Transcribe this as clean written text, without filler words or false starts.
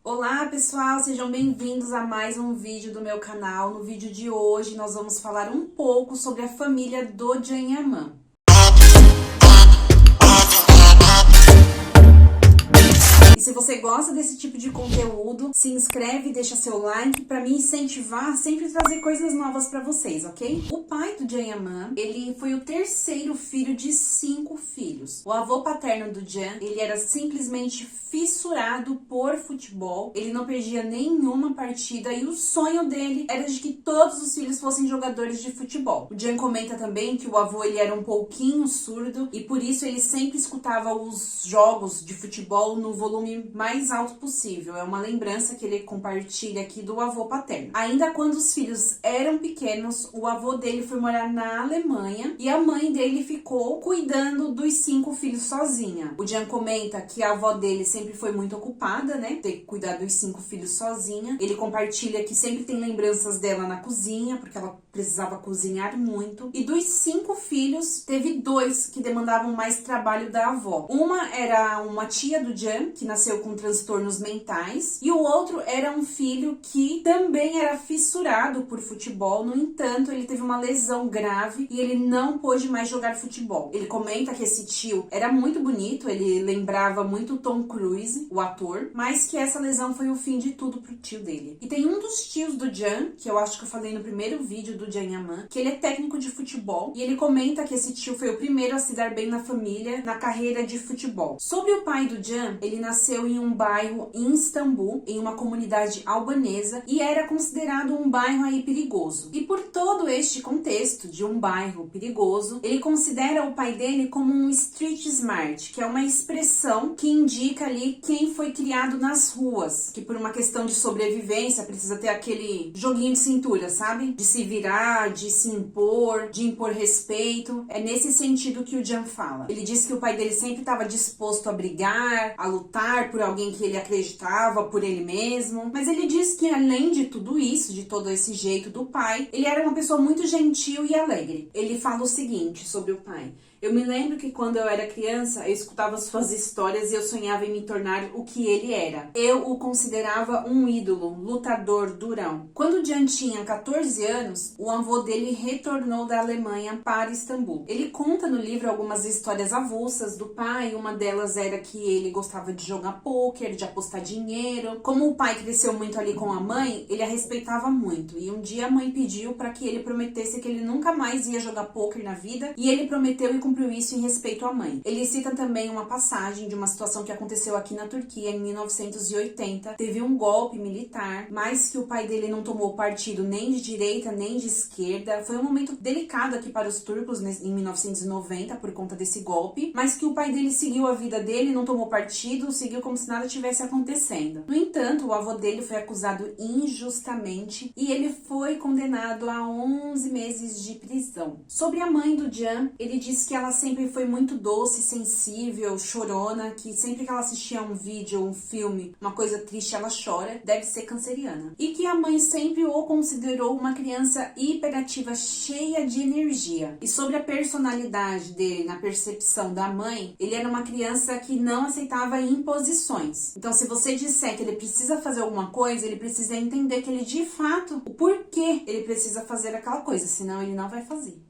Olá pessoal, sejam bem-vindos a mais um vídeo do meu canal. No vídeo de hoje nós vamos falar um pouco sobre a família do Janyaman. E se você gosta desse tipo de conteúdo, se inscreve e deixa seu like para me incentivar a sempre trazer coisas novas para vocês, ok? O pai do Janyaman, ele foi o terceiro filho de 5 filhos. O avô paterno do Jan, ele era simplesmente fissurado por futebol. Ele não perdia nenhuma partida e o sonho dele era de que todos os filhos fossem jogadores de futebol. O Jan comenta também que o avô ele era um pouquinho surdo e por isso ele sempre escutava os jogos de futebol no volume mais alto possível. É uma lembrança que ele compartilha aqui do avô paterno. Ainda quando os filhos eram pequenos, o avô dele foi morar na Alemanha e a mãe dele ficou cuidando dos 5 filhos sozinha. O Jan comenta que a avó dele sempre foi muito ocupada, né? Ter que cuidar dos 5 filhos sozinha. Ele compartilha que sempre tem lembranças dela na cozinha, porque ela precisava cozinhar muito. E dos 5 filhos, teve 2 que demandavam mais trabalho da avó. Uma era uma tia do Jan, que nasceu com transtornos mentais, e o outro era um filho que também era fissurado por futebol. No entanto, ele teve uma lesão grave e ele não pôde mais jogar futebol. Ele comenta que esse tio era muito bonito, ele lembrava muito Tom Cruise, o ator, mas que essa lesão foi o fim de tudo pro tio dele. E tem um dos tios do Jan, que eu acho que eu falei no primeiro vídeo do Janyaman, que ele é técnico de futebol, e ele comenta que esse tio foi o primeiro a se dar bem na família, na carreira de futebol. Sobre o pai do Jan, ele nasceu em um bairro em Istambul, em uma comunidade albanesa, e era considerado um bairro aí perigoso. E por todo este contexto de um bairro perigoso, ele considera o pai dele como um street smart, que é uma expressão que indica ali quem foi criado nas ruas, que por uma questão de sobrevivência precisa ter aquele joguinho de cintura, sabe? De se virar, de se impor, de impor respeito. É nesse sentido que o Jan fala. Ele diz que o pai dele sempre estava disposto a brigar, a lutar por alguém que ele acreditava, por ele mesmo. Mas ele diz que além de tudo isso, de todo esse jeito do pai, ele era uma pessoa muito gentil e alegre. Ele fala o seguinte sobre o pai: eu me lembro que quando eu era criança, eu escutava suas histórias e eu sonhava em me tornar o que ele era. Eu o considerava um ídolo, lutador, durão. Quando o Jan tinha 14 anos, o avô dele retornou da Alemanha para Istambul. Ele conta no livro algumas histórias avulsas do pai. Uma delas era que ele gostava de jogar pôquer, de apostar dinheiro. Como o pai cresceu muito ali com a mãe, ele a respeitava muito. E um dia a mãe pediu para que ele prometesse que ele nunca mais ia jogar pôquer na vida. E ele prometeu e cumpriu isso em respeito à mãe. Ele cita também uma passagem de uma situação que aconteceu aqui na Turquia em 1980. Teve um golpe militar, mas que o pai dele não tomou partido nem de direita nem de esquerda. Foi um momento delicado aqui para os turcos em 1990 por conta desse golpe, mas que o pai dele seguiu a vida dele, não tomou partido, seguiu como se nada tivesse acontecendo. No entanto, o avô dele foi acusado injustamente e ele foi condenado a 11 meses de prisão. Sobre a mãe do Jan, ele diz que ela sempre foi muito doce, sensível, chorona, que sempre que ela assistia um vídeo, um filme, uma coisa triste, ela chora, deve ser canceriana. E que a mãe sempre o considerou uma criança hiperativa, cheia de energia. E sobre a personalidade dele, na percepção da mãe, ele era uma criança que não aceitava imposições. Então, se você disser que ele precisa fazer alguma coisa, ele precisa entender que ele, de fato, o porquê ele precisa fazer aquela coisa, senão ele não vai fazer.